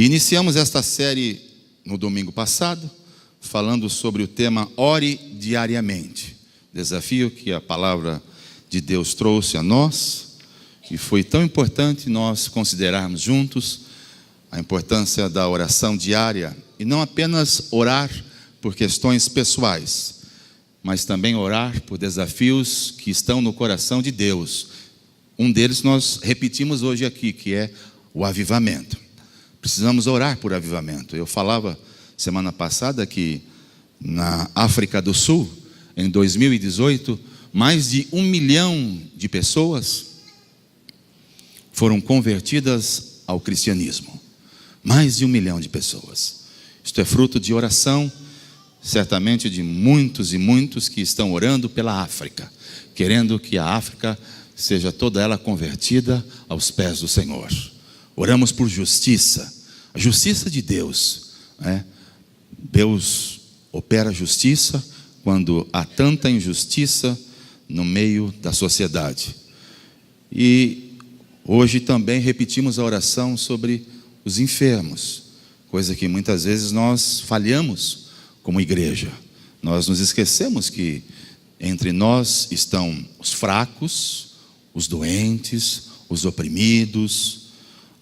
E iniciamos esta série no domingo passado, falando sobre o tema Ore Diariamente. Desafio que a palavra de Deus trouxe a nós, e foi tão importante nós considerarmos juntos a importância da oração diária, e não apenas orar por questões pessoais, mas também orar por desafios que estão no coração de Deus. Um deles nós repetimos hoje aqui, que é o avivamento. Precisamos orar por avivamento. Eu falava semana passada que na África do Sul, em 2018, mais de 1 milhão de pessoas foram convertidas ao cristianismo. Mais de 1 milhão de pessoas. Isto é fruto de oração, certamente de muitos e muitos que estão orando pela África, querendo que a África seja toda ela convertida aos pés do Senhor. Oramos por justiça, a justiça de Deus, né? Deus opera justiça quando há tanta injustiça no meio da sociedade. E hoje também repetimos a oração sobre os enfermos, coisa que muitas vezes nós falhamos como igreja. Nós nos esquecemos que entre nós estão os fracos, os doentes, os oprimidos,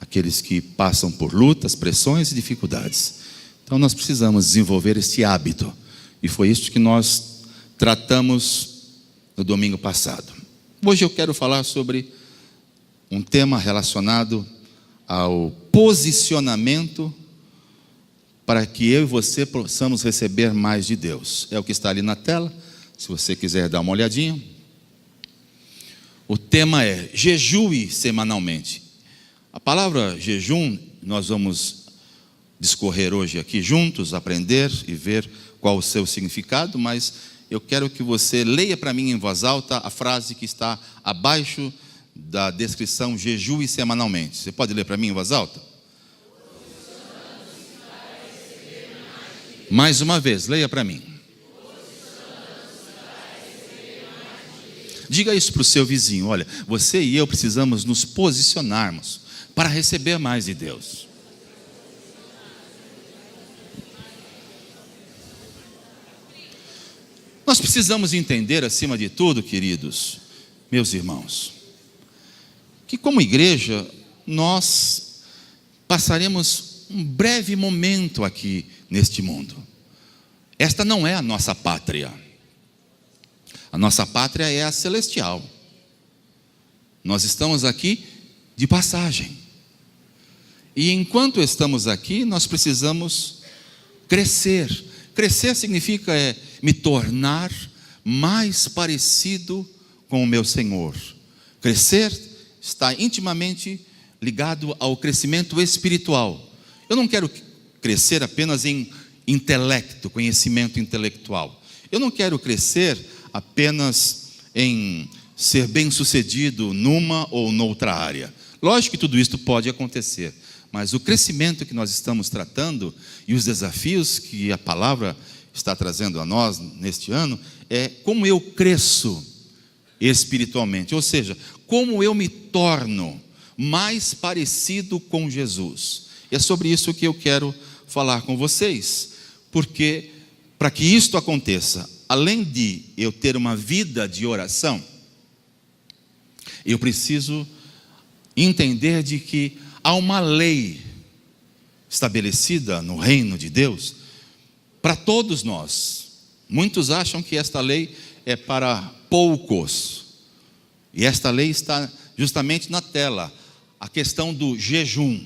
aqueles que passam por lutas, pressões e dificuldades. Então nós precisamos desenvolver esse hábito, e foi isso que nós tratamos no domingo passado. Hoje eu quero falar sobre um tema relacionado ao posicionamento para que eu e você possamos receber mais de Deus. É o que está ali na tela, se você quiser dar uma olhadinha. O tema é jejue semanalmente. A palavra jejum, nós vamos discorrer hoje aqui juntos, aprender e ver qual o seu significado, mas eu quero que você leia para mim em voz alta a frase que está abaixo da descrição jejue semanalmente. Você pode ler para mim em voz alta? Mais uma vez, leia para mim. Diga isso para o seu vizinho. Olha, você e eu precisamos nos posicionarmos para receber mais de Deus. Nós precisamos entender, acima de tudo, queridos, meus irmãos, que como igreja, nós passaremos um breve momento aqui neste mundo. Esta não é a nossa pátria. A nossa pátria é a celestial. Nós estamos aqui de passagem. E enquanto estamos aqui, nós precisamos crescer. Crescer significa me tornar mais parecido com o meu Senhor. Crescer está intimamente ligado ao crescimento espiritual. Eu não quero crescer apenas em intelecto, conhecimento intelectual. Eu não quero crescer apenas em ser bem-sucedido numa ou noutra área. Lógico que tudo isso pode acontecer, mas o crescimento que nós estamos tratando e os desafios que a palavra está trazendo a nós neste ano é como eu cresço espiritualmente, ou seja, como eu me torno mais parecido com Jesus. E é sobre isso que eu quero falar com vocês, porque para que isto aconteça, além de eu ter uma vida de oração, eu preciso entender de que há uma lei estabelecida no reino de Deus para todos nós. Muitos acham que esta lei é para poucos, e esta lei está justamente na tela, a questão do jejum.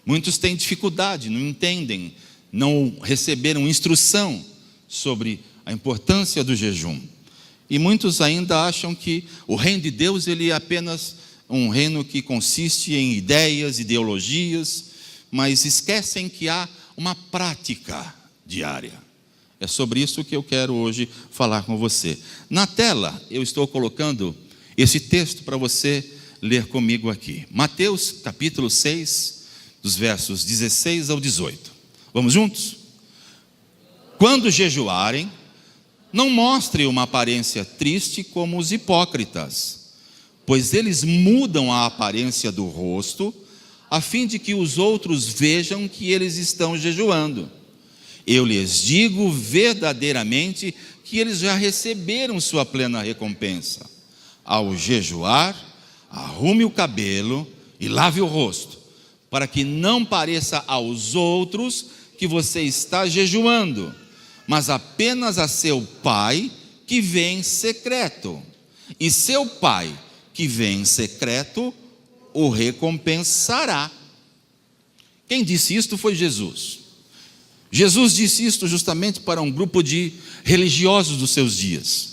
Muitos têm dificuldade, não entendem, não receberam instrução sobre a importância do jejum. E muitos ainda acham que o reino de Deus ele é apenas um reino que consiste em ideias, ideologias, mas esquecem que há uma prática diária. É sobre isso que eu quero hoje falar com você. Na tela eu estou colocando esse texto para você ler comigo aqui. Mateus capítulo 6, dos versos 16 ao 18. Vamos juntos? Quando jejuarem, não mostre uma aparência triste como os hipócritas, pois eles mudam a aparência do rosto a fim de que os outros vejam que eles estão jejuando. Eu lhes digo verdadeiramente que eles já receberam sua plena recompensa. Ao jejuar, arrume o cabelo e lave o rosto, para que não pareça aos outros que você está jejuando, mas apenas a seu Pai que vê em secreto. E seu Pai que vê em secreto o recompensará. Quem disse isto foi Jesus. Jesus disse isto justamente para um grupo de religiosos dos seus dias.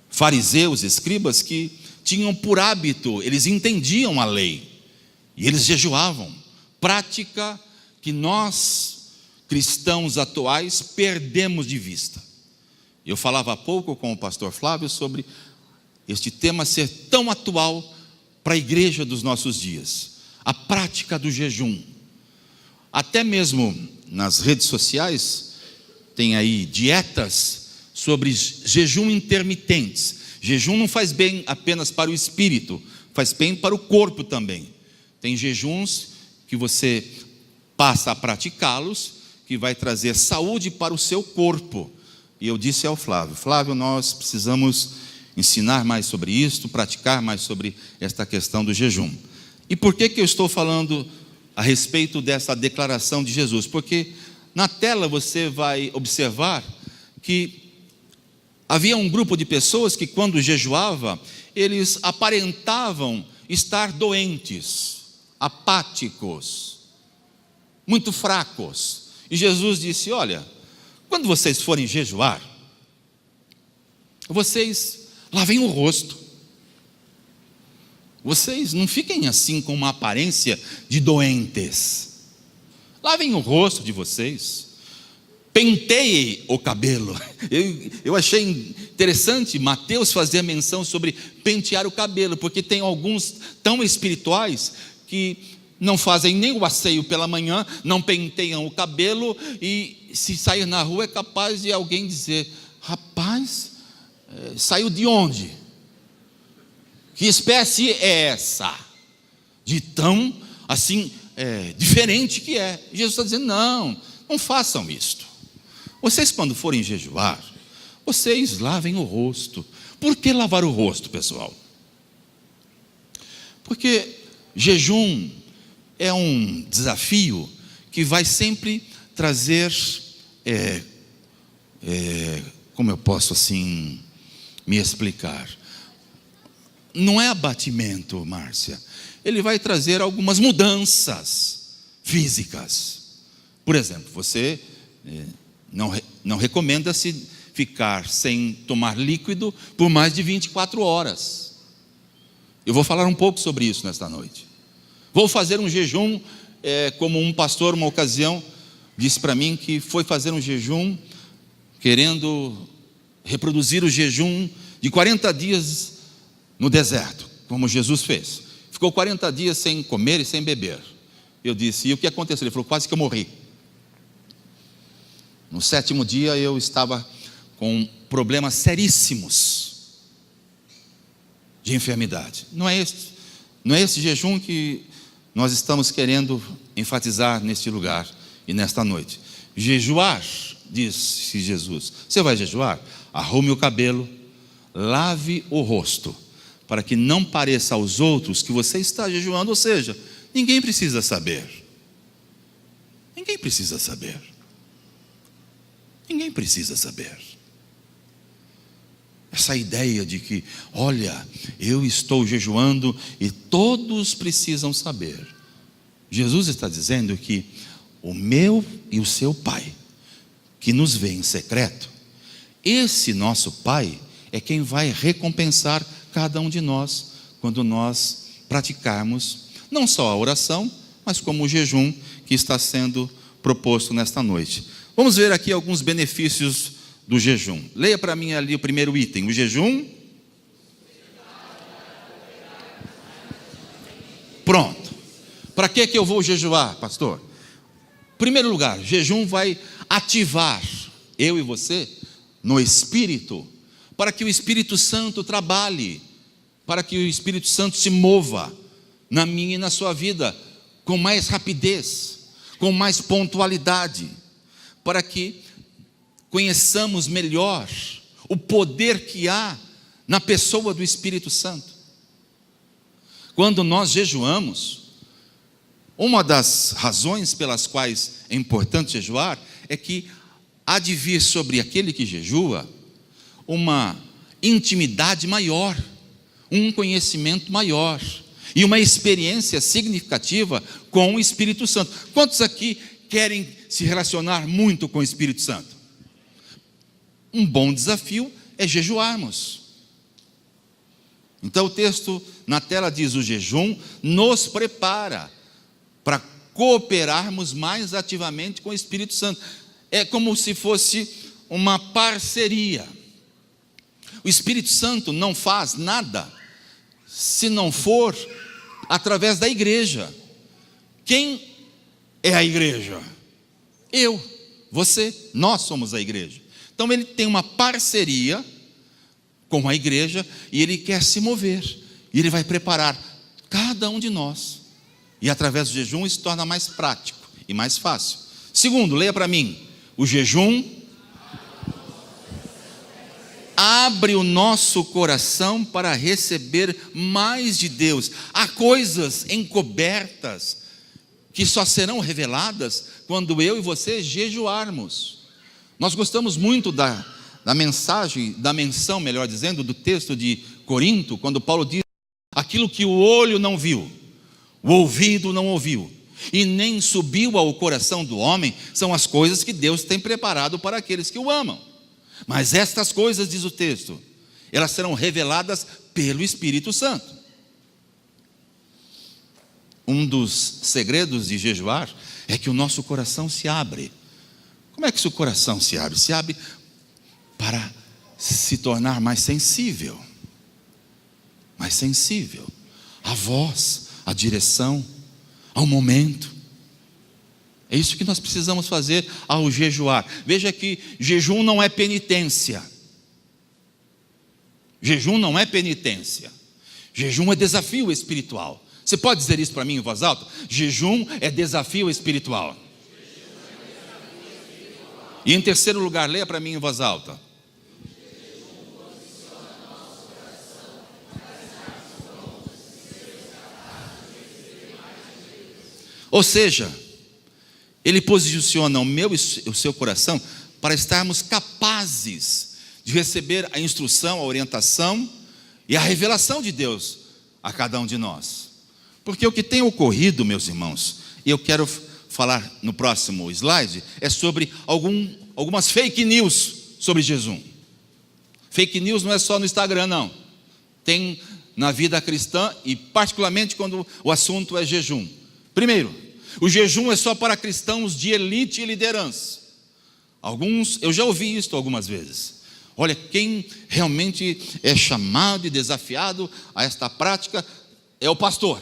Fariseus, escribas que tinham por hábito, eles entendiam a lei e eles jejuavam. Prática que nós, cristãos atuais, perdemos de vista. Eu falava há pouco com o pastor Flávio sobre este tema ser tão atual para a igreja dos nossos dias. A prática do jejum. Até mesmo nas redes sociais, tem aí dietas sobre jejum intermitentes. Jejum não faz bem apenas para o espírito, faz bem para o corpo também. Tem jejuns que você passa a praticá-los, que vai trazer saúde para o seu corpo. E eu disse ao Flávio, Flávio, nós precisamos ensinar mais sobre isto, praticar mais sobre esta questão do jejum. E por que eu estou falando a respeito dessa declaração de Jesus? Porque na tela você vai observar que havia um grupo de pessoas que quando jejuava, eles aparentavam estar doentes, apáticos, muito fracos. E Jesus disse, olha, quando vocês forem jejuar, vocês lavem o rosto. Vocês não fiquem assim com uma aparência de doentes. Lavem o rosto de vocês. Penteiem o cabelo. Eu achei interessante Mateus fazer menção sobre pentear o cabelo, porque tem alguns tão espirituais que não fazem nem o asseio pela manhã, não penteiam o cabelo, e se sair na rua é capaz de alguém dizer, rapaz, saiu de onde? Que espécie é essa? De tão, assim, diferente que é. Jesus está dizendo, não façam isto. Vocês quando forem jejuar, vocês lavem o rosto. Por que lavar o rosto, pessoal? Porque jejum é um desafio que vai sempre trazer, como eu posso assim me explicar? Não é abatimento, Márcia. Ele vai trazer algumas mudanças físicas. Por exemplo, você não recomenda-se ficar sem tomar líquido por mais de 24 horas. Eu vou falar um pouco sobre isso nesta noite. Vou fazer um jejum, como um pastor, uma ocasião, disse para mim que foi fazer um jejum, querendo reproduzir o jejum de 40 dias no deserto, como Jesus fez. Ficou 40 dias sem comer e sem beber. Eu disse, e o que aconteceu? Ele falou, quase que eu morri. No 7º dia eu estava com problemas seríssimos de enfermidade. Não é esse jejum que nós estamos querendo enfatizar neste lugar e nesta noite. Jejuar, disse Jesus. Você vai jejuar? Arrume o cabelo, lave o rosto, para que não pareça aos outros que você está jejuando. Ou seja, ninguém precisa saber. Ninguém precisa saber. Ninguém precisa saber. Essa ideia de que, olha, eu estou jejuando e todos precisam saber. Jesus está dizendo que o meu e o seu Pai, que nos vê em secreto, esse nosso Pai é quem vai recompensar cada um de nós, quando nós praticarmos, não só a oração, mas como o jejum que está sendo proposto nesta noite. Vamos ver aqui alguns benefícios do jejum. Leia para mim ali o primeiro item, o jejum. Pronto. Para que eu vou jejuar, pastor? Em primeiro lugar, jejum vai ativar eu e você no Espírito, para que o Espírito Santo trabalhe, para que o Espírito Santo se mova na minha e na sua vida. com mais rapidez, com mais pontualidade, para que conheçamos melhor o poder que há na pessoa do Espírito Santo. Quando nós jejuamos, uma das razões pelas quais é importante jejuar é que há de vir sobre aquele que jejua uma intimidade maior, um conhecimento maior e uma experiência significativa com o Espírito Santo. Quantos aqui querem se relacionar muito com o Espírito Santo? Um bom desafio é jejuarmos. Então o texto na tela diz: o jejum nos prepara para cooperarmos mais ativamente com o Espírito Santo. É como se fosse uma parceria. O Espírito Santo não faz nada se não for através da igreja. Quem é a igreja? Eu, você, nós somos a igreja. Então ele tem uma parceria com a igreja e ele quer se mover. E ele vai preparar cada um de nós. E através do jejum isso se torna mais prático e mais fácil. Segundo, leia para mim: o jejum abre o nosso coração para receber mais de Deus. Há coisas encobertas que só serão reveladas quando eu e você jejuarmos. Nós gostamos muito da menção, melhor dizendo, do texto de Corinto, quando Paulo diz: aquilo que o olho não viu, o ouvido não ouviu, e nem subiu ao coração do homem, são as coisas que Deus tem preparado para aqueles que o amam. Mas estas coisas, diz o texto, elas serão reveladas pelo Espírito Santo. Um dos segredos de jejuar é que o nosso coração se abre. Como é que o coração se abre? Se abre para se tornar mais sensível à voz, à direção, ao momento. É isso que nós precisamos fazer ao jejuar. Veja que jejum não é penitência. Jejum não é penitência. Jejum é desafio espiritual. Você pode dizer isso para mim em voz alta? Jejum é desafio espiritual. E em terceiro lugar, leia para mim em voz alta: ou seja, ele posiciona o meu e o seu coração para estarmos capazes de receber a instrução, a orientação e a revelação de Deus a cada um de nós. Porque o que tem ocorrido, meus irmãos, e eu quero falar no próximo slide, é sobre algumas fake news sobre jejum. Fake news não é só no Instagram, não. Tem na vida cristã, e particularmente quando o assunto é jejum. Primeiro, o jejum é só para cristãos de elite e liderança. Eu já ouvi isso algumas vezes. Olha, quem realmente é chamado e desafiado a esta prática é o pastor.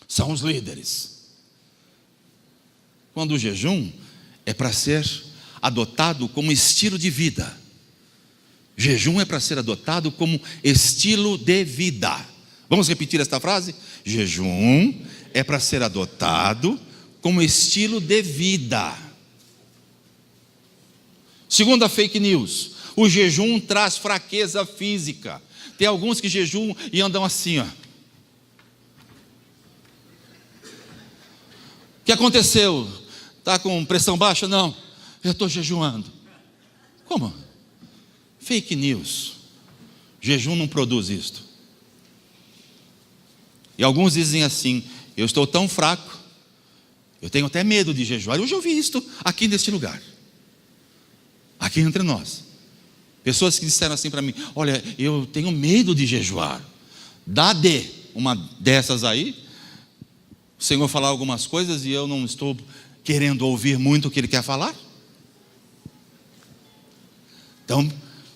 São os líderes. Quando o jejum é para ser adotado como estilo de vida. Jejum é para ser adotado como estilo de vida. Vamos repetir esta frase? Jejum é para ser adotado como estilo de vida. Segunda fake news: o jejum traz fraqueza física. Tem alguns que jejuam e andam assim, ó. O que aconteceu? Está com pressão baixa? Não, eu estou jejuando. Como? Fake news. Jejum não produz isto. E alguns dizem assim: eu estou tão fraco, eu tenho até medo de jejuar. Eu já ouvi isto aqui neste lugar, aqui entre nós. Pessoas que disseram assim para mim: olha, eu tenho medo de jejuar. Uma dessas aí, o Senhor falar algumas coisas e eu não estou querendo ouvir muito o que Ele quer falar. Então,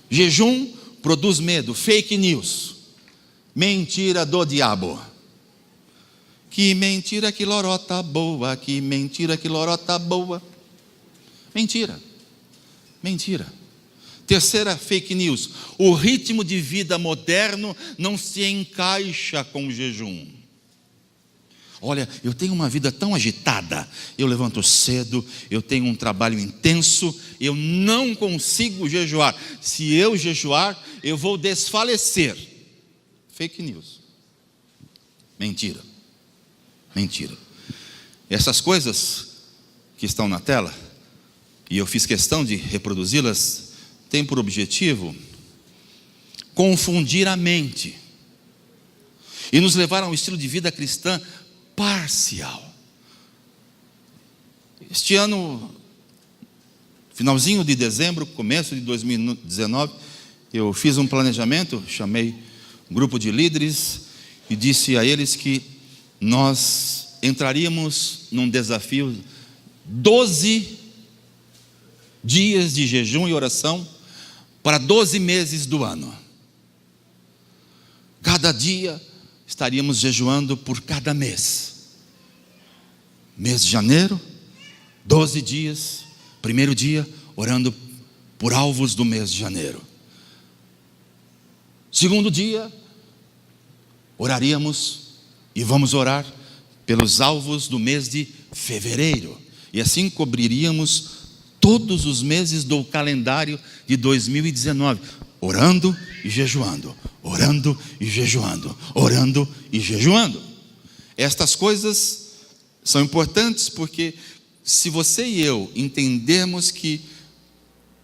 jejum produz medo. Fake news. Mentira do diabo. Que mentira, que lorota boa. Que mentira, que lorota boa. Mentira. Terceira fake news: o ritmo de vida moderno não se encaixa com o jejum. Olha, eu tenho uma vida tão agitada, eu levanto cedo, eu tenho um trabalho intenso, eu não consigo jejuar. Se eu jejuar, eu vou desfalecer. Fake news. Mentira. Mentira. Essas coisas que estão na tela, e eu fiz questão de reproduzi-las, têm por objetivo confundir a mente e nos levar a um estilo de vida cristã parcial. Este ano, finalzinho de dezembro, começo de 2019, eu fiz um planejamento, chamei um grupo de líderes e disse a eles que nós entraríamos num desafio 12 dias de jejum e oração para 12 meses do ano. Cada dia estaríamos jejuando por cada mês. Mês de janeiro, 12 dias, primeiro dia, orando por alvos do mês de janeiro. Segundo dia, oraríamos e vamos orar pelos alvos do mês de fevereiro. E assim cobriríamos todos os meses do calendário de 2019, orando e jejuando, orando e jejuando, orando e jejuando. Estas coisas são importantes porque se você e eu entendermos que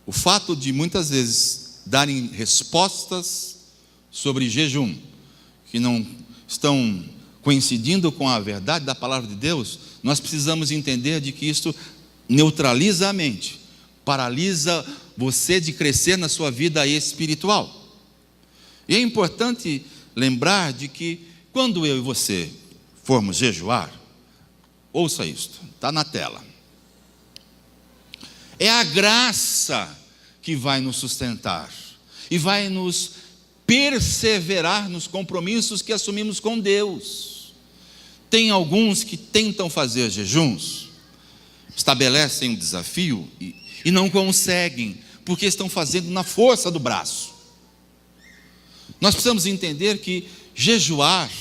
o fato de muitas vezes darem respostas sobre jejum que não estão coincidindo com a verdade da palavra de Deus, nós precisamos entender de que isto neutraliza a mente, paralisa você de crescer na sua vida espiritual. E é importante lembrar de que quando eu e você formos jejuar, ouça isto, está na tela. É a graça que vai nos sustentar e vai nos perseverar nos compromissos que assumimos com Deus. Tem alguns que tentam fazer jejuns, estabelecem um desafio e não conseguem, porque estão fazendo na força do braço. Nós precisamos entender que jejuar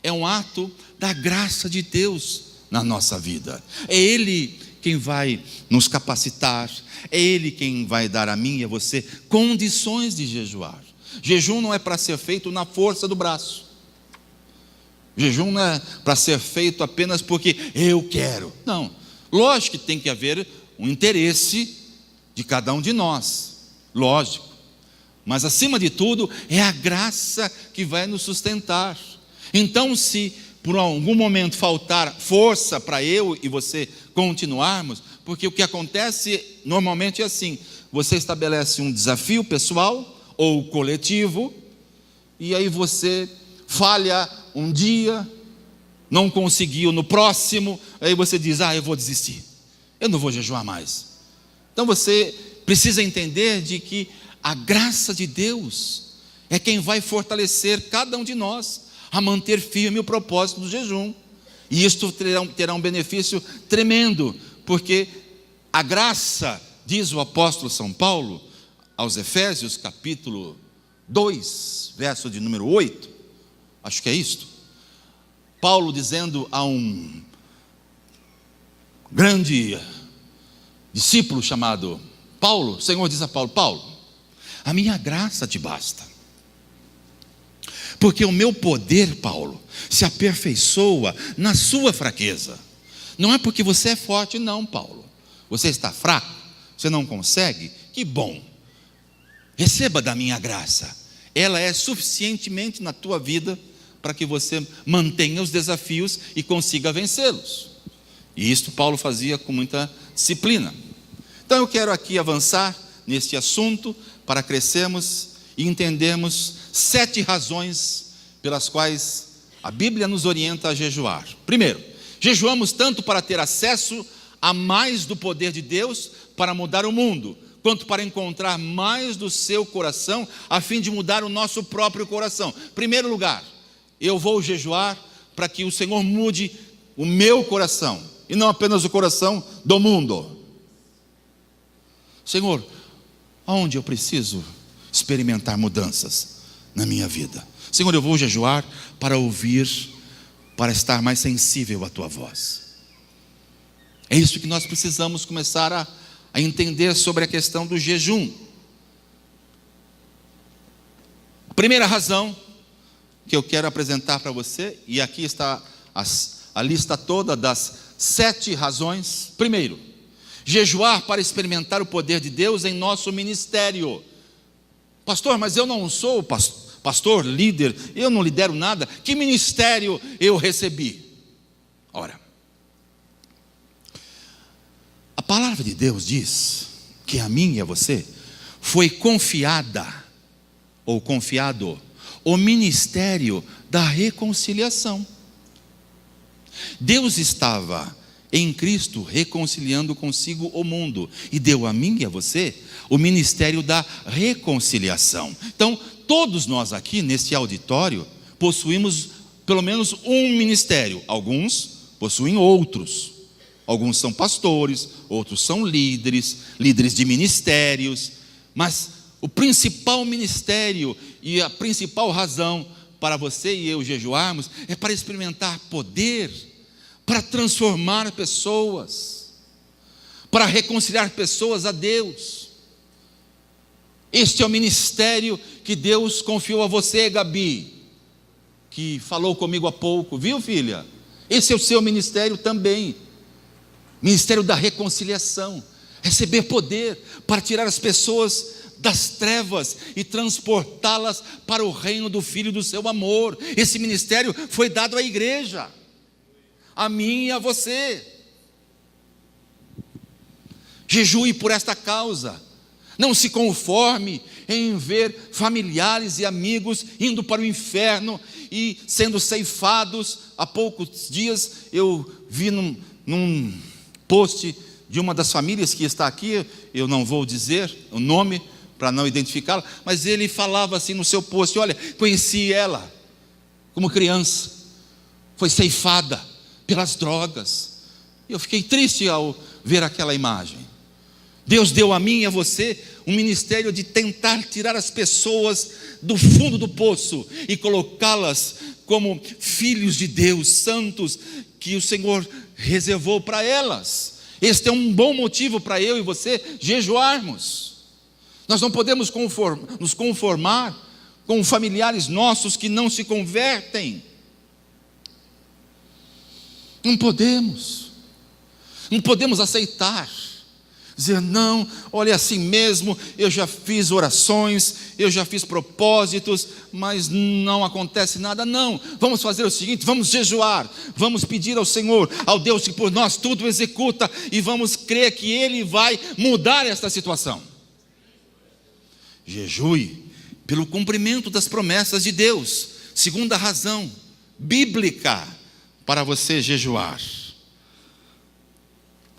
é um ato da graça de Deus na nossa vida. É Ele quem vai nos capacitar, é Ele quem vai dar a mim e a você condições de jejuar. Jejum não é para ser feito na força do braço. Jejum não é para ser feito apenas porque eu quero. Não, lógico que tem que haver um interesse de cada um de nós, lógico. Mas acima de tudo, é a graça que vai nos sustentar. Então, se por algum momento faltar força para eu e você continuarmos, porque o que acontece normalmente é assim: você estabelece um desafio pessoal ou coletivo, e aí você falha um dia, não conseguiu no próximo, aí você diz: eu vou desistir, eu não vou jejuar mais. Então você precisa entender de que a graça de Deus é quem vai fortalecer cada um de nós a manter firme o propósito do jejum. E isto terá um benefício tremendo, porque a graça, diz o apóstolo São Paulo aos Efésios, capítulo 2, verso de número 8, acho que é isto. Paulo dizendo a um grande discípulo chamado Paulo, o Senhor diz a Paulo: Paulo, a minha graça te basta, porque o meu poder, Paulo, se aperfeiçoa na sua fraqueza. Não é porque você é forte, não, Paulo. Você está fraco, você não consegue, que bom. Receba da minha graça, ela é suficientemente na tua vida para que você mantenha os desafios e consiga vencê-los. E isto Paulo fazia com muita disciplina. Então eu quero aqui avançar neste assunto para crescermos e entendermos 7 razões pelas quais a Bíblia nos orienta a jejuar. Primeiro, jejuamos tanto para ter acesso a mais do poder de Deus para mudar o mundo, quanto para encontrar mais do seu coração, a fim de mudar o nosso próprio coração. Primeiro lugar, eu vou jejuar para que o Senhor mude o meu coração, e não apenas o coração do mundo. Senhor, aonde eu preciso experimentar mudanças na minha vida? Senhor, eu vou jejuar para ouvir para estar mais sensível à tua voz. É isso que nós precisamos começar a entender sobre a questão do jejum. A primeira razão que eu quero apresentar para você, e aqui está a lista toda das 7 razões. Primeiro, jejuar para experimentar o poder de Deus em nosso ministério. Pastor, mas eu não sou pastor, líder, eu não lidero nada. Que ministério eu recebi? Ora, a palavra de Deus diz que a mim e a você foi confiada, ou confiado, o ministério da reconciliação. Deus estava em Cristo reconciliando consigo o mundo, e deu a mim e a você o ministério da reconciliação. Então, todos nós aqui nesse auditório possuímos pelo menos um ministério. Alguns possuem outros. Alguns são pastores, outros são líderes de ministérios. Mas o principal ministério e a principal razão para você e eu jejuarmos é para experimentar poder, para transformar pessoas, para reconciliar pessoas a Deus. Este é o ministério que Deus confiou a você, Gabi, que falou comigo há pouco, viu, filha? Esse é o seu ministério também, ministério da reconciliação, receber poder para tirar as pessoas das trevas e transportá-las para o reino do Filho do seu amor. Esse ministério foi dado à igreja, a mim e a você. Jejue por esta causa. Não se conforme em ver familiares e amigos indo para o inferno e sendo ceifados. Há poucos dias eu vi num post de uma das famílias que está aqui, eu não vou dizer o nome para não identificá-la, mas ele falava assim no seu post: olha, conheci ela como criança, foi ceifada pelas drogas. Eu fiquei triste ao ver aquela imagem. Deus deu a mim e a você um ministério de tentar tirar as pessoas do fundo do poço e colocá-las como filhos de Deus, santos, que o Senhor reservou para elas. Este é um bom motivo para eu e você jejuarmos. Nós não podemos nos conformar com familiares nossos que não se convertem. Não podemos aceitar, dizer: não, olha, assim mesmo, eu já fiz orações, eu já fiz propósitos, mas não acontece nada. Não, vamos fazer o seguinte: vamos jejuar, vamos pedir ao Senhor, ao Deus que por nós tudo executa, e vamos crer que Ele vai mudar esta situação. Jejue pelo cumprimento das promessas de Deus. Segunda razão bíblica para você jejuar: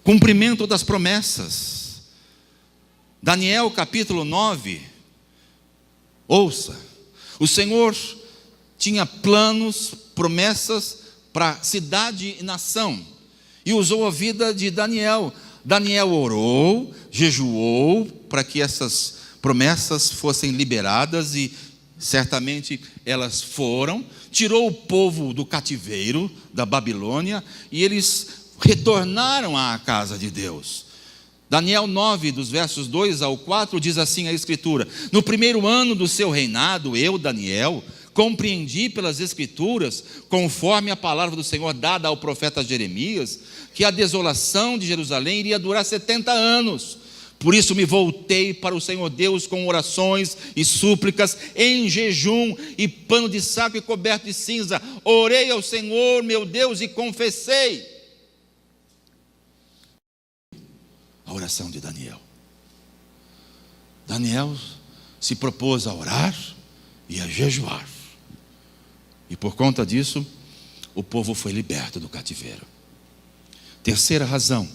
cumprimento das promessas. Daniel capítulo 9, ouça, o Senhor tinha planos, promessas para cidade e nação, e usou a vida de Daniel. Daniel orou, jejuou para que essas promessas fossem liberadas, e certamente elas foram. Tirou o povo do cativeiro da Babilônia e eles retornaram à casa de Deus. Daniel 9, dos versos 2 ao 4, diz assim a Escritura: no primeiro ano do seu reinado, eu, Daniel, compreendi pelas Escrituras, conforme a palavra do Senhor dada ao profeta Jeremias, que a desolação de Jerusalém iria durar 70 anos. Por isso me voltei para o Senhor Deus com orações e súplicas, em jejum e pano de saco e coberto de cinza. Orei ao Senhor meu Deus e confessei. A oração de Daniel. Daniel se propôs a orar e a jejuar, e por conta disso o povo foi liberto do cativeiro. Terceira razão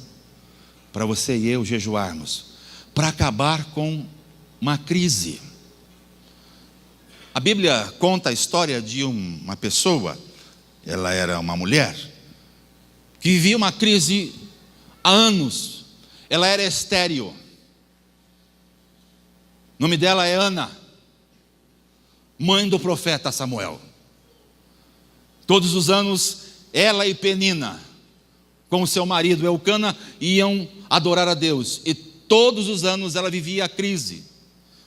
para você e eu jejuarmos: para acabar com uma crise. A Bíblia conta a história de uma pessoa, ela era uma mulher, que vivia uma crise há anos. Ela era estéril. O nome dela é Ana, mãe do profeta Samuel. Todos os anos ela e Penina, com o seu marido Elcana, iam adorar a Deus. E todos os anos ela vivia a crise.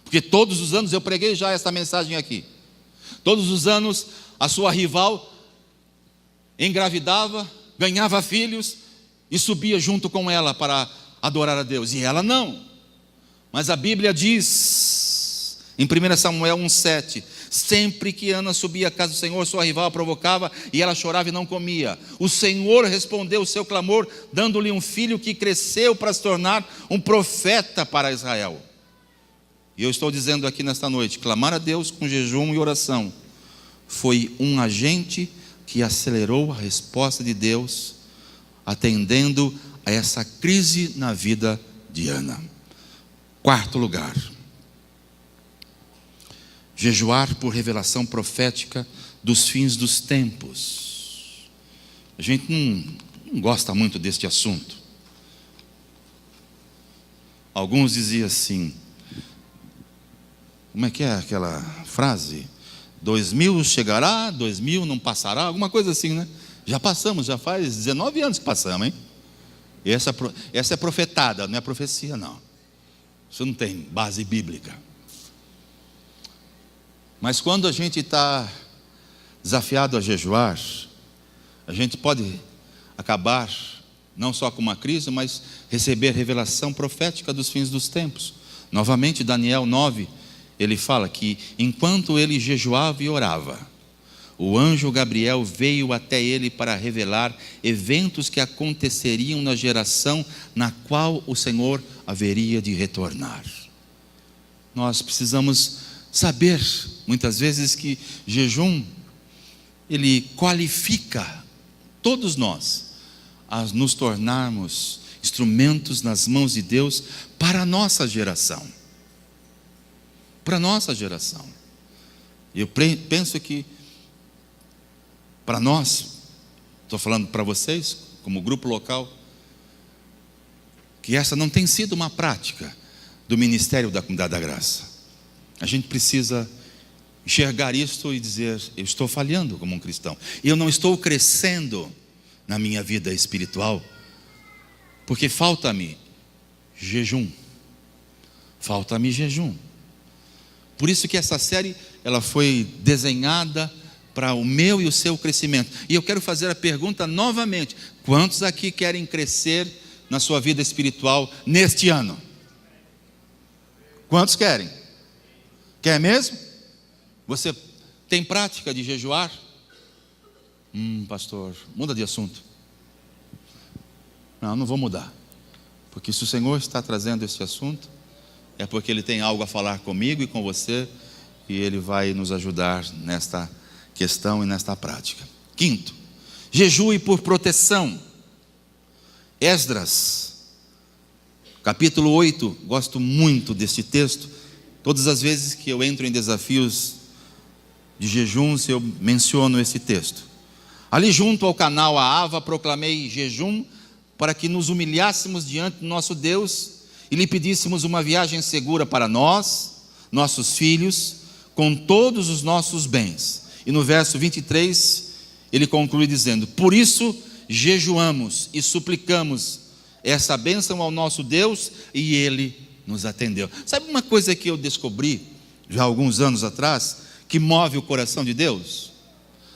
Porque todos os anos, eu preguei já essa mensagem aqui. Todos os anos a sua rival engravidava, ganhava filhos e subia junto com ela para adorar a Deus. E ela não. Mas a Bíblia diz, em 1 Samuel 1,7: sempre que Ana subia à casa do Senhor, sua rival a provocava e ela chorava e não comia. O Senhor respondeu o seu clamor, dando-lhe um filho que cresceu para se tornar um profeta para Israel. E eu estou dizendo aqui nesta noite, clamar a Deus com jejum e oração foi um agente que acelerou a resposta de Deus, atendendo a essa crise na vida de Ana. Quarto lugar, jejuar por revelação profética dos fins dos tempos. A gente não gosta muito deste assunto. Alguns diziam assim, como é que é aquela frase? 2000 chegará, 2000 não passará, alguma coisa assim, né? Já passamos, já faz 19 anos que passamos, hein? Essa é profetada, não é profecia, não. Isso não tem base bíblica. Mas quando a gente está desafiado a jejuar, a gente pode acabar não só com uma crise, mas receber revelação profética dos fins dos tempos. Novamente, Daniel 9, ele fala que enquanto ele jejuava e orava, o anjo Gabriel veio até ele para revelar eventos que aconteceriam na geração na qual o Senhor haveria de retornar. Nós precisamos saber, muitas vezes, que jejum, ele qualifica todos nós a nos tornarmos instrumentos nas mãos de Deus para a nossa geração. Para a nossa geração. Eu penso que para nós, estou falando para vocês, como grupo local, que essa não tem sido uma prática do Ministério da Comunidade da Graça. A gente precisa enxergar isto e dizer, eu estou falhando como um cristão. Eu não estou crescendo na minha vida espiritual, porque falta-me jejum. Falta-me jejum. Por isso que essa série, ela foi desenhada para o meu e o seu crescimento. E eu quero fazer a pergunta novamente: quantos aqui querem crescer na sua vida espiritual neste ano? Quantos querem? Quer mesmo? Você tem prática de jejuar? Pastor, muda de assunto. Não vou mudar. Porque se o Senhor está trazendo esse assunto, é porque Ele tem algo a falar comigo e com você, e Ele vai nos ajudar nesta questão e nesta prática. Quinto, jejue por proteção. Esdras, capítulo 8, gosto muito deste texto. Todas as vezes que eu entro em desafios de jejuns, eu menciono esse texto. Ali junto ao canal Ahava, proclamei jejum para que nos humilhássemos diante do nosso Deus e lhe pedíssemos uma viagem segura para nós, nossos filhos, com todos os nossos bens. E no verso 23, ele conclui dizendo: por isso jejuamos e suplicamos essa bênção ao nosso Deus, e Ele nos atendeu. Sabe uma coisa que eu descobri, já há alguns anos atrás, que move o coração de Deus?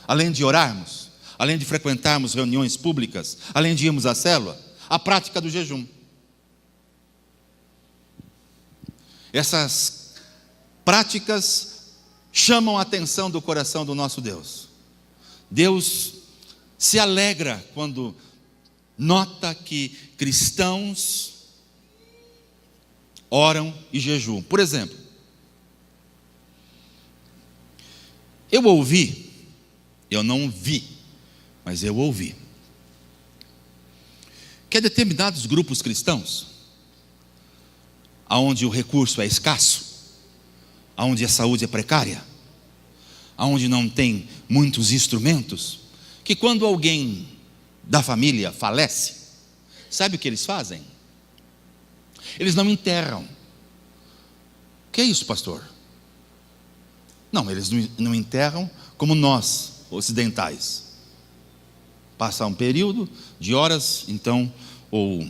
Além de orarmos, além de frequentarmos reuniões públicas, além de irmos à célula, a prática do jejum. Essas práticas chamam a atenção do coração do nosso Deus. Deus se alegra quando nota que cristãos oram e jejuam. Por exemplo, eu não vi, mas eu ouvi, que há determinados grupos cristãos, aonde o recurso é escasso, aonde a saúde é precária, aonde não tem muitos instrumentos, que quando alguém da família falece, sabe o que eles fazem? Eles não enterram. O que é isso, pastor? Não, eles não enterram como nós, ocidentais. passa um período de horas, então, ou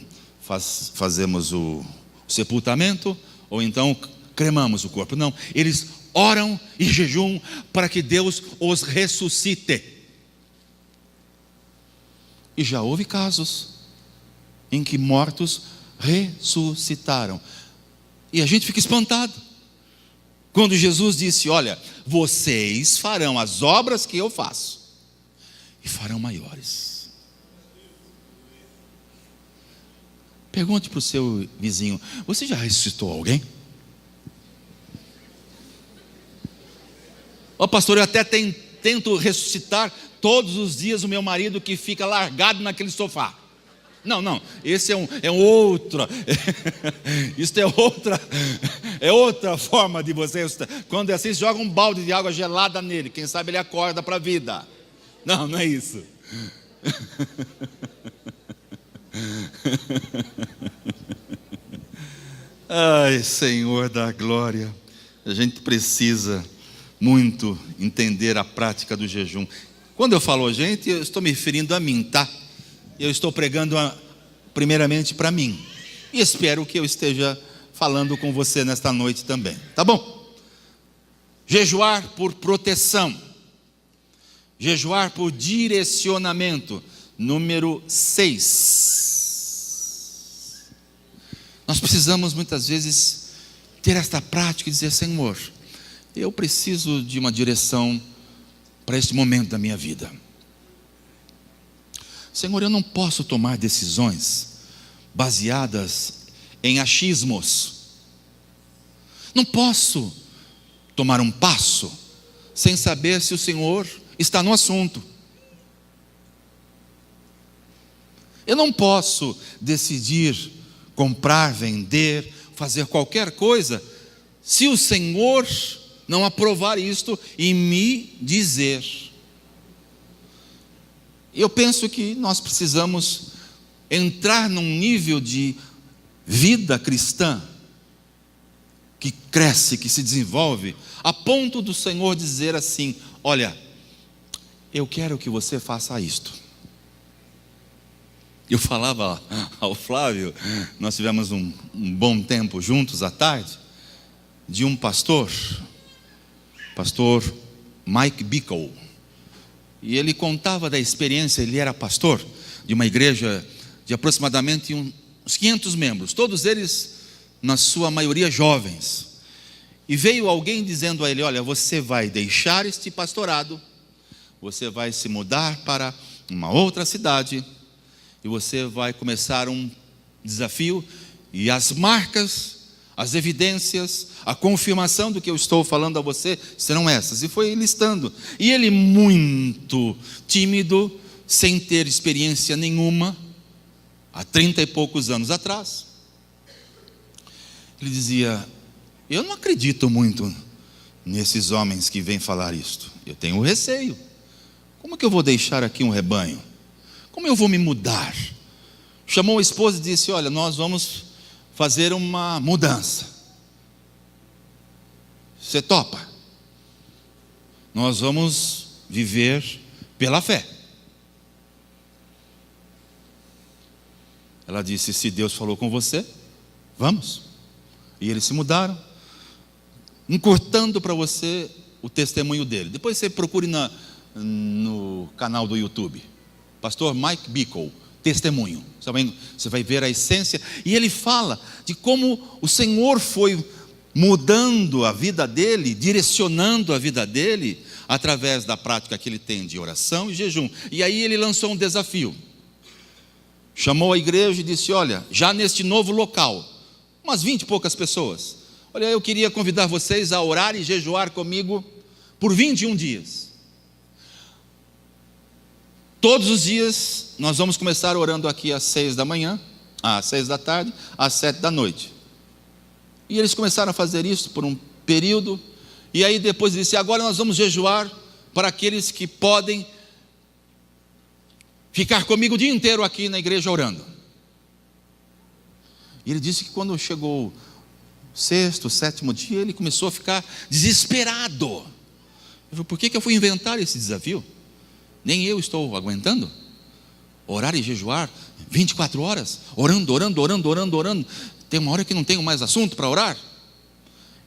fazemos o sepultamento, ou então cremamos o corpo. Não, eles oram e jejuam para que Deus os ressuscite. E já houve casos em que mortos ressuscitaram. E a gente fica espantado quando Jesus disse: olha, vocês farão as obras que eu faço e farão maiores. Pergunte para o seu vizinho: você já ressuscitou alguém? Ó, pastor, eu até tento ressuscitar todos os dias o meu marido que fica largado naquele sofá. Não, esse é outra. Isso é outra forma de você ressuscitar. Quando é assim, joga um balde de água gelada nele, quem sabe ele acorda para a vida. Não é isso. Ai, Senhor da glória, a gente precisa muito entender a prática do jejum. Quando eu falo gente, eu estou me referindo a mim, tá? Eu estou pregando primeiramente para mim, e espero que eu esteja falando com você nesta noite também, tá bom? Jejuar por proteção, jejuar por direcionamento. Número 6. Nós precisamos muitas vezes ter esta prática e dizer: Senhor, eu preciso de uma direção para este momento da minha vida. Senhor, eu não posso tomar decisões baseadas em achismos. Não posso tomar um passo sem saber se o Senhor está no assunto. Eu não posso decidir comprar, vender, fazer qualquer coisa se o Senhor não aprovar isto e me dizer. Eu penso que nós precisamos entrar num nível de vida cristã que cresce, que se desenvolve, a ponto do Senhor dizer assim: olha, eu quero que você faça isto. Eu falava ao Flávio, nós tivemos um bom tempo juntos à tarde, de um pastor Mike Bickle, e ele contava da experiência. Ele era pastor de uma igreja de aproximadamente uns 500 membros, todos eles, na sua maioria, jovens. E veio alguém dizendo a ele: olha, você vai deixar este pastorado, você vai se mudar para uma outra cidade, e você vai começar um desafio, e as marcas, as evidências, a confirmação do que eu estou falando a você serão essas. E foi listando. E ele, muito tímido, sem ter experiência nenhuma, há 30 e poucos anos atrás, ele dizia: eu não acredito muito nesses homens que vêm falar isto. Eu tenho receio. Como que eu vou deixar aqui um rebanho? Como eu vou me mudar? Chamou a esposa e disse: olha, nós vamos fazer uma mudança. Você topa? Nós vamos viver pela fé. Ela disse: se Deus falou com você, vamos. E eles se mudaram, encurtando para você o testemunho dele. Depois você procure no canal do YouTube, pastor Mike Bickle, testemunho. Você vai ver a essência. E ele fala de como o Senhor foi mudando a vida dele, direcionando a vida dele, através da prática que ele tem de oração e jejum. E aí ele lançou um desafio. Chamou a igreja e disse: olha, já neste novo local, umas 20 e poucas pessoas, olha, eu queria convidar vocês a orar e jejuar comigo por 21 dias. Todos os dias nós vamos começar orando aqui às 6 da manhã, às 6 da tarde, às 7 da noite. E eles começaram a fazer isso por um período. E aí depois disse: agora nós vamos jejuar para aqueles que podem ficar comigo o dia inteiro aqui na igreja orando. E ele disse que quando chegou o 6º, 7º dia, ele começou a ficar desesperado. Eu falei: por que eu fui inventar esse desafio? Nem eu estou aguentando. orar e jejuar 24 horas, orando. Tem uma hora que não tenho mais assunto para orar.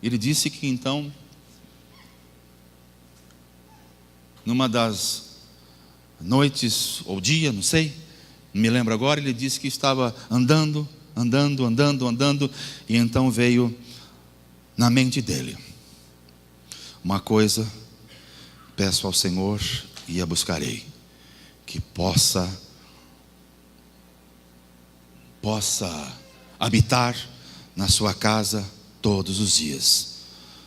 Ele disse que então, numa das noites ou dia, não sei, não me lembro agora, ele disse que estava andando, e então veio na mente dele uma coisa: peço ao Senhor e a buscarei, que possa habitar na sua casa todos os dias.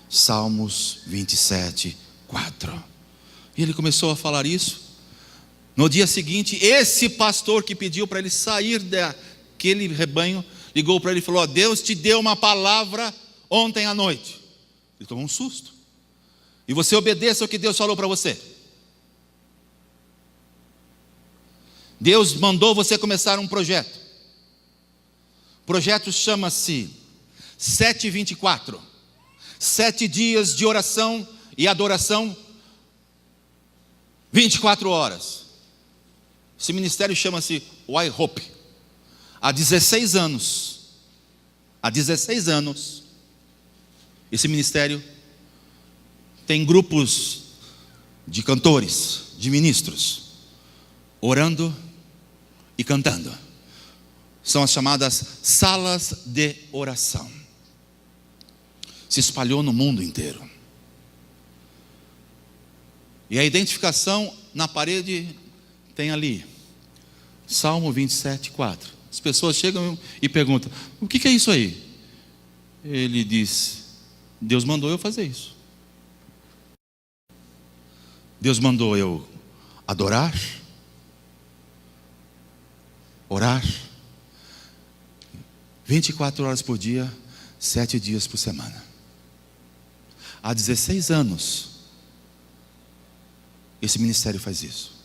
Salmos 27, 4. E ele começou a falar isso. No dia seguinte, esse pastor que pediu para ele sair daquele rebanho, ligou para ele e falou: Deus te deu uma palavra ontem à noite. Ele tomou um susto. E você obedeça o que Deus falou para você. Deus mandou você começar um projeto. O projeto chama-se 724. 7 dias de oração e adoração, 24 horas. Esse ministério chama-se Why Hope. Há 16 anos, esse ministério tem grupos de cantores, de ministros, orando e cantando. São as chamadas salas de oração. Se espalhou no mundo inteiro. E a identificação na parede tem ali, Salmo 27, 4. As pessoas chegam e perguntam: o que é isso aí? Ele diz: Deus mandou eu fazer isso. Deus mandou eu adorar, orar, 24 horas por dia, 7 dias por semana. Há 16 anos, esse ministério faz isso.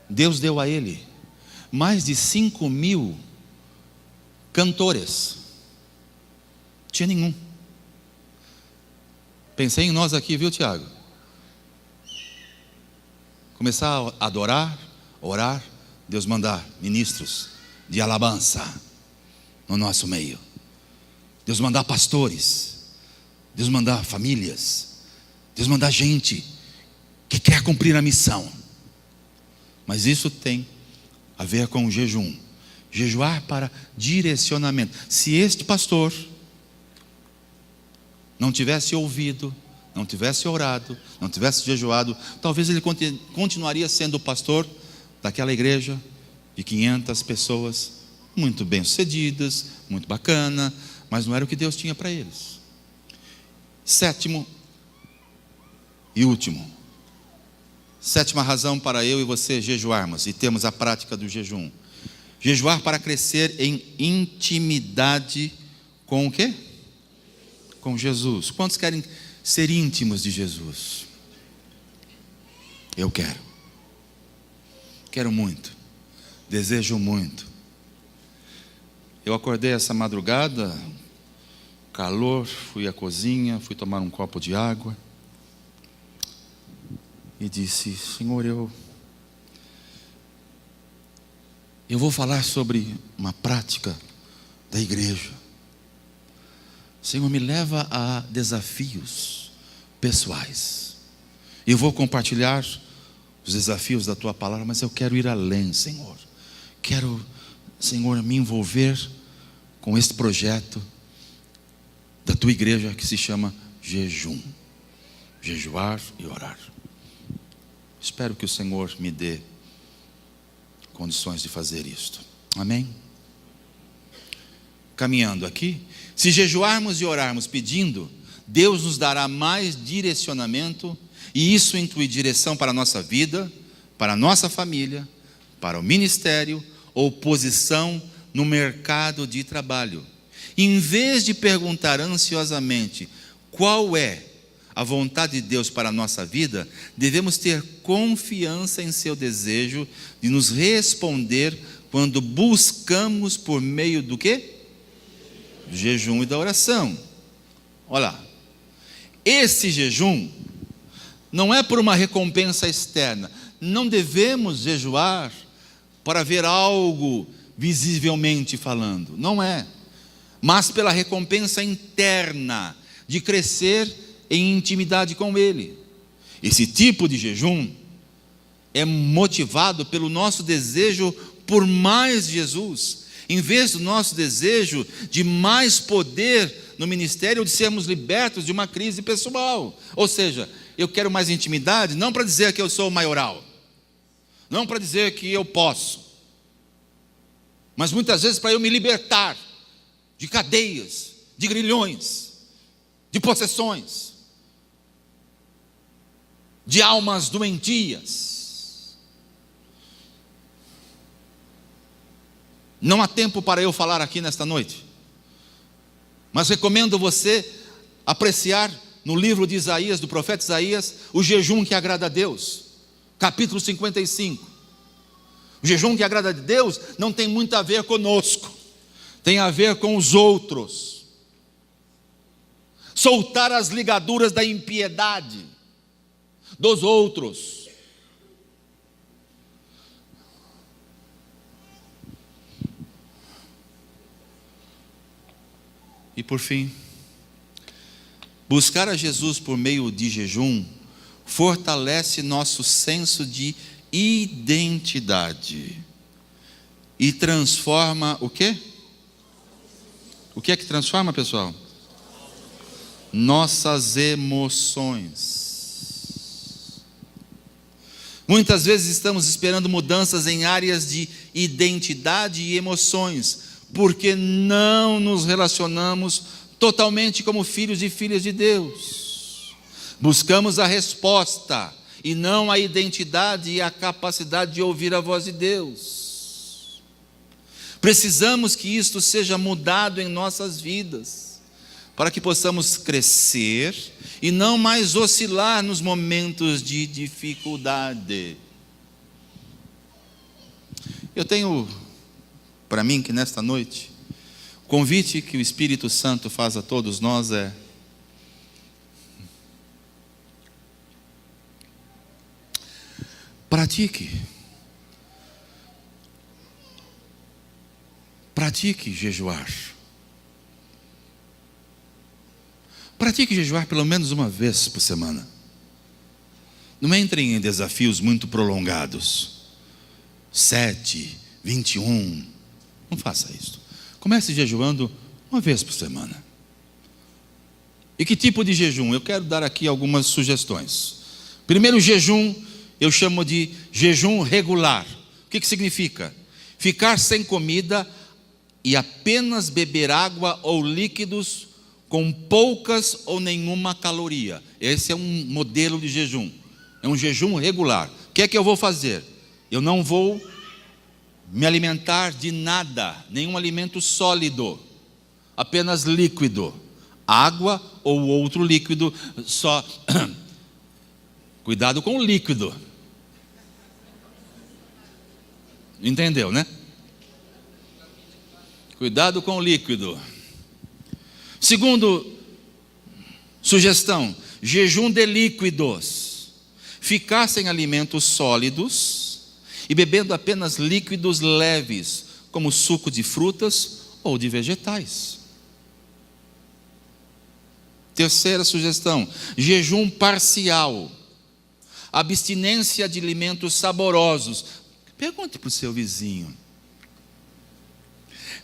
Deus deu a ele mais de 5.000 cantores. Não tinha nenhum. Pensei em nós aqui, viu, Tiago? Começar a adorar, orar, Deus mandar ministros de alabança no nosso meio. Deus mandar pastores, Deus mandar famílias, Deus mandar gente que quer cumprir a missão. Mas isso tem a ver com o jejum. Jejuar para direcionamento. Se este pastor não tivesse ouvido, não tivesse orado, não tivesse jejuado, talvez ele continuaria sendo o pastor daquela igreja de 500 pessoas, muito bem-sucedidas, muito bacana, mas não era o que Deus tinha para eles. Sétimo e último, sétima razão para eu e você jejuarmos e termos a prática do jejum. Jejuar para crescer em intimidade com o quê? Com Jesus. Quantos querem ser íntimos de Jesus? Eu quero. Quero muito. Desejo muito. Eu acordei essa madrugada, calor, fui à cozinha, fui tomar um copo de água e disse: Senhor, eu vou falar sobre uma prática da igreja. Senhor, me leva a desafios pessoais. Eu vou compartilhar os desafios da Tua palavra, mas eu quero ir além, Senhor. Quero, Senhor, me envolver com este projeto da Tua igreja que se chama jejum. Jejuar e orar. Espero que o Senhor me dê condições de fazer isto. Amém? Caminhando aqui, se jejuarmos e orarmos pedindo, Deus nos dará mais direcionamento, e isso inclui direção para a nossa vida, para a nossa família, para o ministério ou posição no mercado de trabalho. Em vez de perguntar ansiosamente qual é a vontade de Deus para a nossa vida, devemos ter confiança em seu desejo de nos responder quando buscamos por meio do quê? Do jejum e da oração. Olha lá, esse jejum não é por uma recompensa externa, não devemos jejuar para ver algo visivelmente falando, não é, mas pela recompensa interna de crescer em intimidade com Ele. Esse tipo de jejum é motivado pelo nosso desejo por mais Jesus, em vez do nosso desejo de mais poder no ministério, ou de sermos libertos de uma crise pessoal. Ou seja, eu quero mais intimidade, não para dizer que eu sou o maioral, não para dizer que eu posso, mas muitas vezes para eu me libertar de cadeias, de grilhões, de possessões, de almas doentias. Não há tempo para eu falar aqui nesta noite, mas recomendo você apreciar no livro de Isaías, do profeta Isaías, o jejum que agrada a Deus, capítulo 55. O jejum que agrada a Deus não tem muito a ver conosco, tem a ver com os outros. Soltar as ligaduras da impiedade dos outros. E por fim, buscar a Jesus por meio de jejum fortalece nosso senso de identidade e transforma o quê? O que é que transforma, pessoal? Nossas emoções. Muitas vezes estamos esperando mudanças em áreas de identidade e emoções, porque não nos relacionamos totalmente como filhos e filhas de Deus. Buscamos a resposta e não a identidade e a capacidade de ouvir a voz de Deus. Precisamos que isto seja mudado em nossas vidas, para que possamos crescer e não mais oscilar nos momentos de dificuldade. Eu tenho para mim que nesta noite, o convite que o Espírito Santo faz a todos nós é: pratique jejuar. Pratique jejuar pelo menos uma vez por semana. Não entrem em desafios muito prolongados. 7, 21. Não faça isso. Comece jejuando uma vez por semana. E que tipo de jejum? Eu quero dar aqui algumas sugestões. Primeiro jejum, eu chamo de jejum regular. O que significa? Ficar sem comida e apenas beber água ou líquidos com poucas ou nenhuma caloria. Esse é um modelo de jejum. É um jejum regular. O que é que eu vou fazer? Eu não vou me alimentar de nada, nenhum alimento sólido, apenas líquido, água ou outro líquido, só cuidado com o líquido. Entendeu, né? Cuidado com o líquido. Segundo sugestão, jejum de líquidos. Ficar sem alimentos sólidos e bebendo apenas líquidos leves, como suco de frutas ou de vegetais. Terceira sugestão, jejum parcial. Abstinência de alimentos saborosos. Pergunte para o seu vizinho: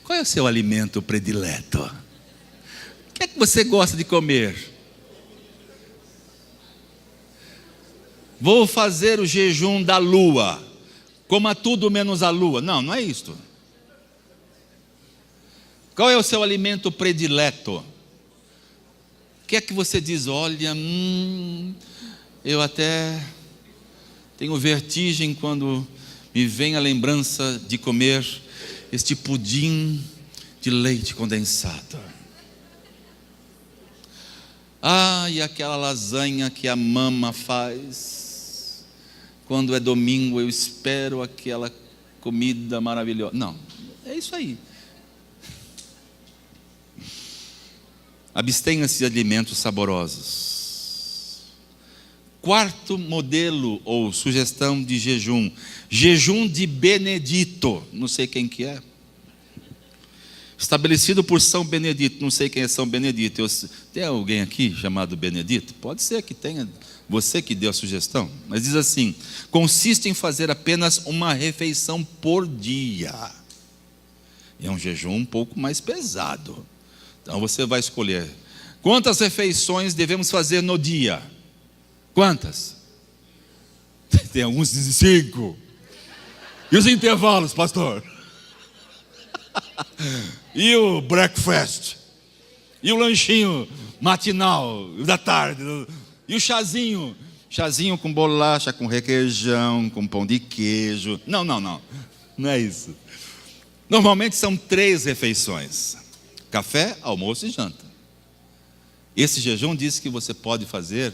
qual é o seu alimento predileto? O que é que você gosta de comer? Vou fazer o jejum da lua. Coma tudo menos a lua. Não, não é isto. Qual é o seu alimento predileto? O que é que você diz? Olha, eu até tenho vertigem quando me vem a lembrança de comer este pudim de leite condensado. E aquela lasanha que a mama faz. Quando é domingo eu espero aquela comida maravilhosa. Não, é isso aí. Abstenha-se de alimentos saborosos. Quarto modelo ou sugestão de jejum: jejum de Benedito. Não sei quem que é. Estabelecido por São Benedito. Não sei quem é São Benedito. Tem alguém aqui chamado Benedito? Pode ser que tenha, você que deu a sugestão. Mas diz assim: consiste em fazer apenas uma refeição por dia. É um jejum um pouco mais pesado. Então você vai escolher quantas refeições devemos fazer no dia. Quantas? Tem alguns que dizem 5. E os intervalos, pastor? E o breakfast? E o lanchinho matinal da tarde? E o chazinho? Chazinho com bolacha, com requeijão, com pão de queijo. Não. Não é isso. Normalmente são 3 refeições: café, almoço e janta. Esse jejum diz que você pode fazer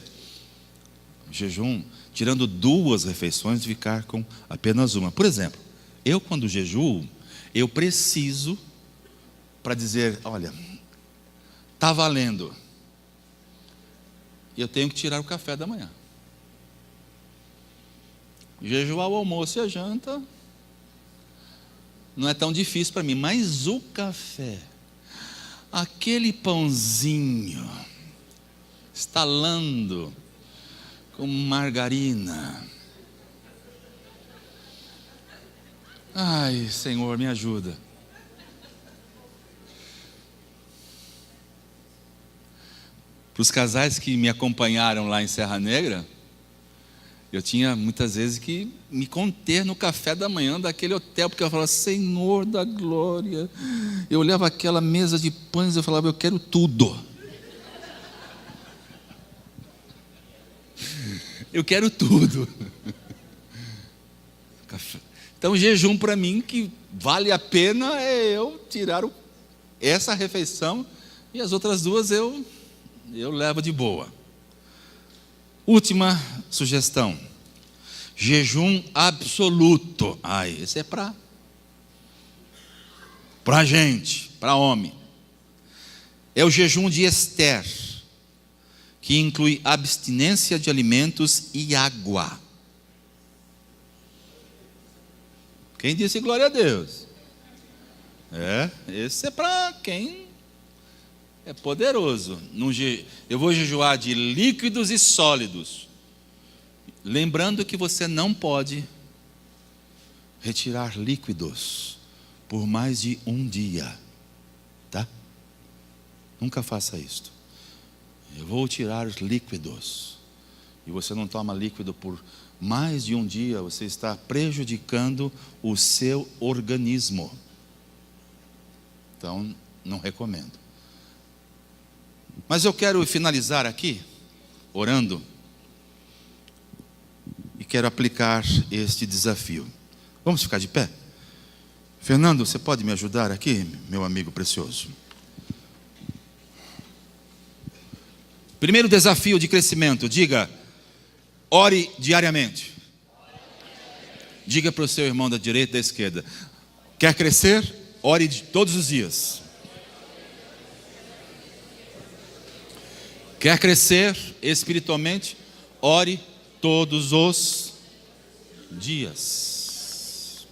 jejum tirando 2 refeições e ficar com apenas uma. Por exemplo, eu quando jejuo, eu preciso, para dizer, olha, está valendo, eu tenho que tirar o café da manhã. Jejuar o almoço e a janta não é tão difícil para mim, mas o café, aquele pãozinho estalando com margarina. Ai, Senhor, me ajuda. Para os casais que me acompanharam lá em Serra Negra, eu tinha muitas vezes que me conter no café da manhã daquele hotel, porque eu falava, Senhor da glória. Eu olhava aquela mesa de pães e eu falava, eu quero tudo. Eu quero tudo. Então, jejum para mim que vale a pena é eu tirar essa refeição e as outras 2 eu levo de boa. Última sugestão: jejum absoluto. Esse é para gente, para homem. É o jejum de Ester, que inclui abstinência de alimentos e água. Quem disse glória a Deus? Esse é para quem é poderoso. Eu vou jejuar de líquidos e sólidos. Lembrando que você não pode retirar líquidos por mais de um dia. Tá? Nunca faça isto. Eu vou tirar os líquidos. E você não toma líquido por mais de um dia, você está prejudicando o seu organismo. Então, não recomendo. Mas eu quero finalizar aqui, orando, e quero aplicar este desafio. Vamos ficar de pé? Fernando, você pode me ajudar aqui, meu amigo precioso? Primeiro desafio de crescimento, diga, ore diariamente. Diga para o seu irmão da direita e da esquerda, quer crescer? Ore todos os dias. Quer crescer espiritualmente? Ore todos os dias.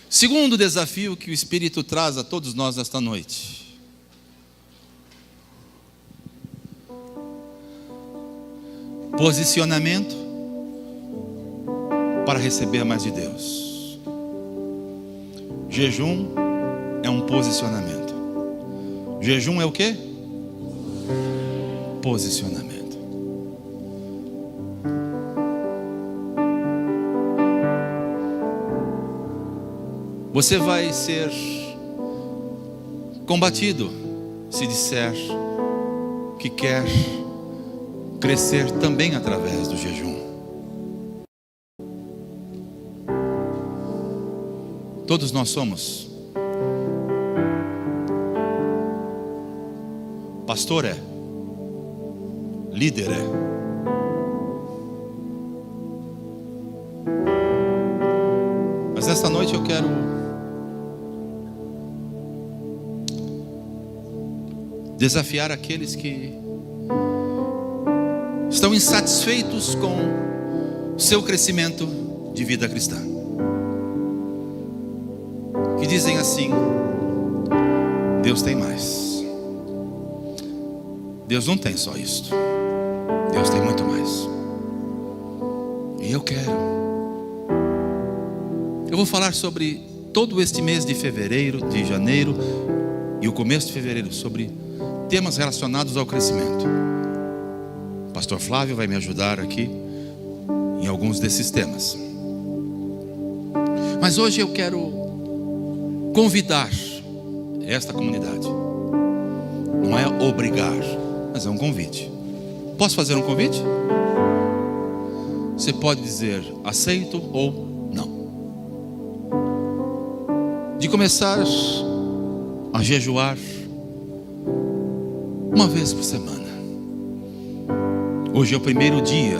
Segundo desafio que o Espírito traz a todos nós nesta noite: posicionamento para receber mais de Deus. Jejum é um posicionamento. Jejum é o quê? Posicionamento. Você vai ser combatido se disser que quer crescer também através do jejum. Todos nós somos. Pastor é. Líder é. Mas esta noite eu quero desafiar aqueles que estão insatisfeitos com seu crescimento de vida cristã, que dizem assim: Deus tem mais. Deus não tem só isto, Deus tem muito mais. E eu vou falar sobre todo este mês de fevereiro, de janeiro e o começo de fevereiro, sobre temas relacionados ao crescimento. O pastor Flávio vai me ajudar aqui em alguns desses temas. Mas hoje eu quero convidar esta comunidade. Não é obrigar, mas é um convite. Posso fazer um convite? Você pode dizer aceito ou não. De começar a jejuar uma vez por semana. Hoje é o primeiro dia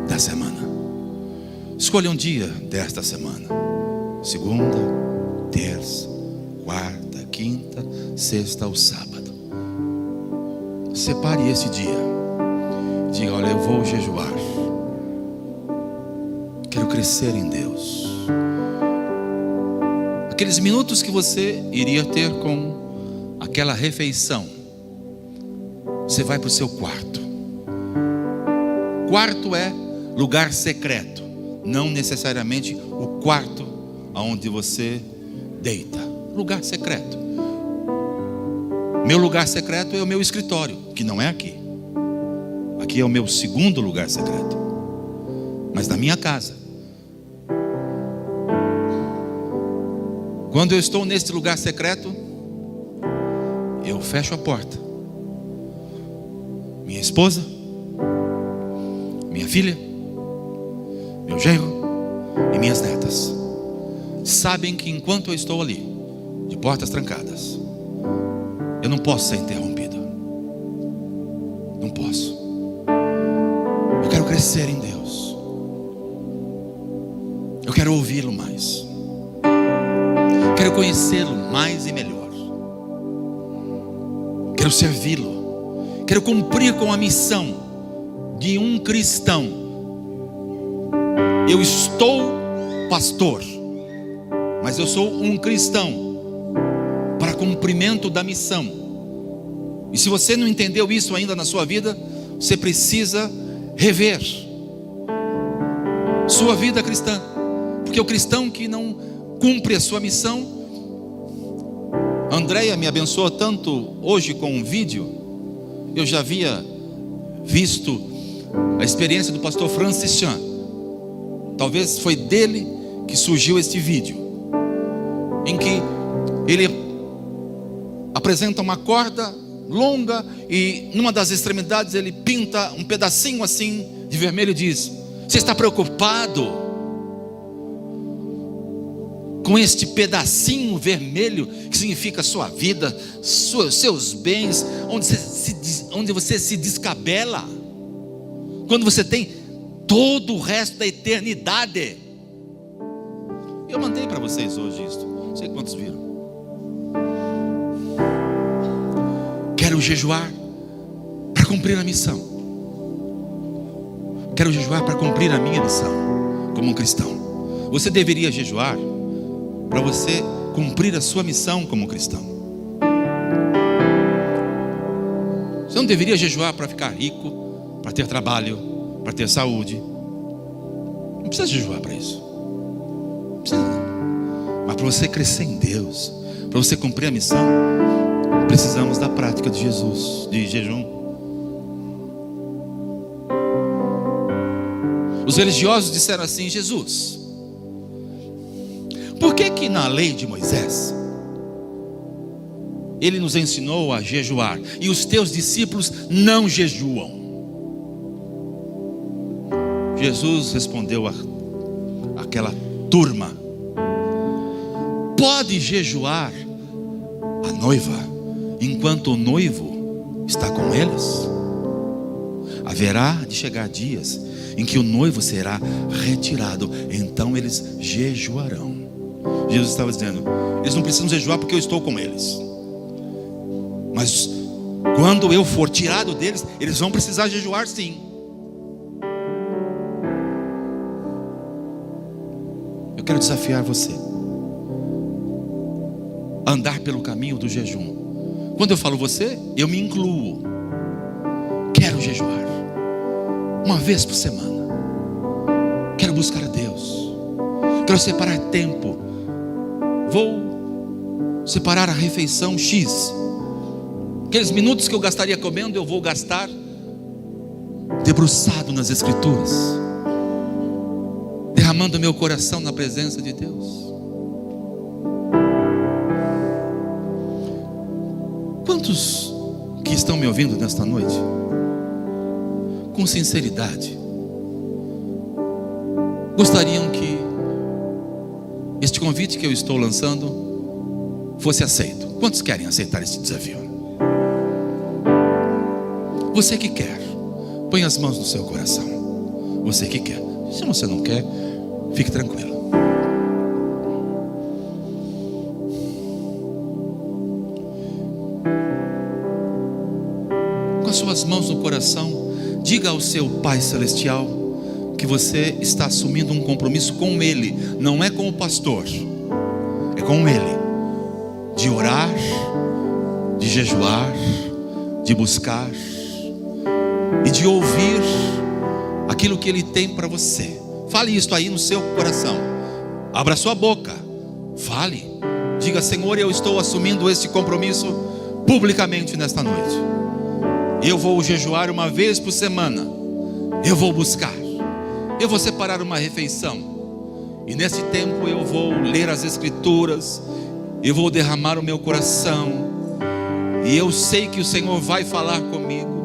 da semana. Escolha um dia desta semana: segunda, terça, quarta, quinta, sexta ou sábado. Separe esse dia. Diga: olha, eu vou jejuar. Quero crescer em Deus. Aqueles minutos que você iria ter com aquela refeição, você vai para o seu quarto. Quarto é lugar secreto, não necessariamente o quarto onde você deita. Lugar secreto. Meu lugar secreto é o meu escritório, que não é aqui. Aqui é o meu segundo lugar secreto, mas na minha casa. Quando eu estou nesse lugar secreto, eu fecho a porta. Minha esposa, minha filha, meu genro e minhas netas sabem que enquanto eu estou ali, de portas trancadas, eu não posso ser interrompido. Não posso. Eu quero crescer em Deus. Eu quero ouvi-lo mais. Quero conhecê-lo mais e melhor. Quero servi-lo. Quero cumprir com a missão de um cristão. Eu estou pastor, mas eu sou um cristão para cumprimento da missão. E se você não entendeu isso ainda na sua vida, você precisa rever sua vida cristã. Porque o cristão que não cumpre a sua missão. Andréia me abençoou tanto hoje com um vídeo. Eu já havia visto a experiência do pastor Francis Chan. Talvez foi dele que surgiu este vídeo, em que ele apresenta uma corda longa e numa das extremidades ele pinta um pedacinho assim de vermelho e diz: você está preocupado com este pedacinho vermelho que significa sua vida, seus bens, onde você se descabela, quando você tem todo o resto da eternidade? Eu mandei para vocês hoje isso, não sei quantos viram. Quero jejuar para cumprir a missão. Quero jejuar para cumprir a minha missão como um cristão. Você deveria jejuar para você cumprir a sua missão como cristão. Você não deveria jejuar para ficar rico, para ter trabalho, para ter saúde. Não precisa jejuar para isso. Não precisa não. Mas para você crescer em Deus, para você cumprir a missão, precisamos da prática de Jesus, de jejum. Os religiosos disseram assim: Jesus, por que na lei de Moisés ele nos ensinou a jejuar e os teus discípulos não jejuam? Jesus respondeu àquela turma: pode jejuar a noiva enquanto o noivo está com eles? Haverá de chegar dias em que o noivo será retirado, então eles jejuarão. Jesus estava dizendo: eles não precisam jejuar porque eu estou com eles, mas quando eu for tirado deles, eles vão precisar jejuar sim. Eu quero desafiar você a andar pelo caminho do jejum. Quando eu falo você, eu me incluo. Quero jejuar uma vez por semana. Quero buscar a Deus. Quero separar tempo. Vou separar a refeição X. Aqueles minutos que eu gastaria comendo, eu vou gastar debruçado nas Escrituras, derramando meu coração na presença de Deus. Quantos que estão me ouvindo nesta noite, com sinceridade, gostariam que este convite que eu estou lançando fosse aceito? Quantos querem aceitar esse desafio? Você que quer, põe as mãos no seu coração. Você que quer. Se você não quer, fique tranquilo. Com as suas mãos no coração, diga ao seu Pai Celestial que você está assumindo um compromisso com Ele. Não é com o pastor, é com Ele. De orar, de jejuar, de buscar e de ouvir aquilo que Ele tem para você. Fale isso aí no seu coração. Abra sua boca. Fale. Diga: Senhor, eu estou assumindo esse compromisso publicamente nesta noite. Eu vou jejuar uma vez por semana. Eu vou buscar. Eu vou separar uma refeição. E nesse tempo eu vou ler as Escrituras. Eu vou derramar o meu coração. E eu sei que o Senhor vai falar comigo.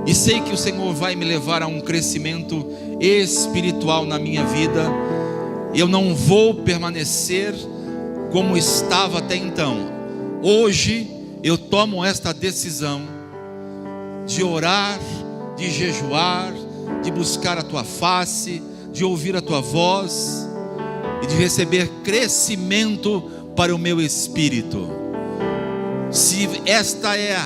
E sei que o Senhor vai me levar a um crescimento espiritual na minha vida. Eu não vou permanecer como estava até então. Hoje eu tomo esta decisão de orar, de jejuar, de buscar a tua face, de ouvir a tua voz e de receber crescimento para o meu espírito. Se esta é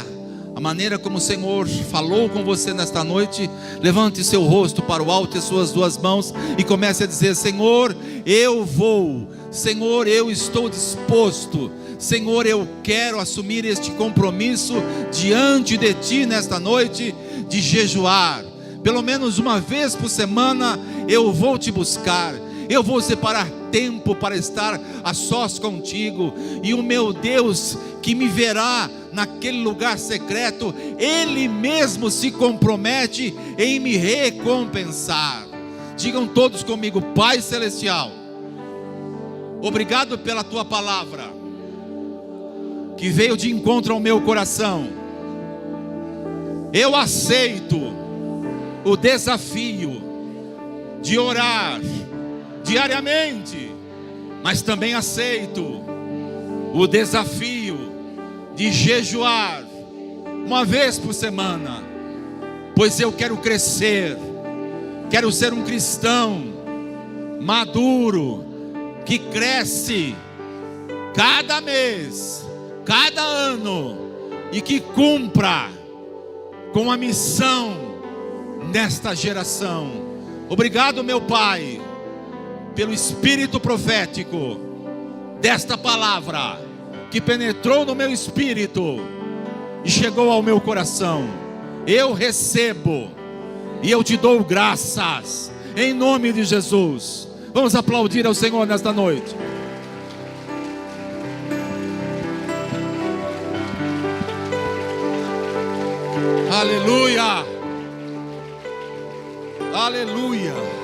a maneira como o Senhor falou com você nesta noite, levante seu rosto para o alto e suas duas mãos e comece a dizer: Senhor, eu vou. Senhor, eu estou disposto. Senhor, eu quero assumir este compromisso diante de Ti nesta noite, de jejuar. Pelo menos uma vez por semana eu vou Te buscar. Eu vou separar tempo para estar a sós contigo. E o meu Deus, que me verá naquele lugar secreto, Ele mesmo se compromete em me recompensar. Digam todos comigo: Pai Celestial, obrigado pela Tua palavra, que veio de encontro ao meu coração. Eu aceito o desafio de orar diariamente, mas também aceito o desafio de jejuar uma vez por semana, pois eu quero crescer, quero ser um cristão maduro, que cresce cada mês, cada ano, e que cumpra com a missão nesta geração. Obrigado, meu Pai, pelo espírito profético desta palavra, que penetrou no meu espírito e chegou ao meu coração. Eu recebo e eu Te dou graças, em nome de Jesus. Vamos aplaudir ao Senhor nesta noite. Aleluia, aleluia.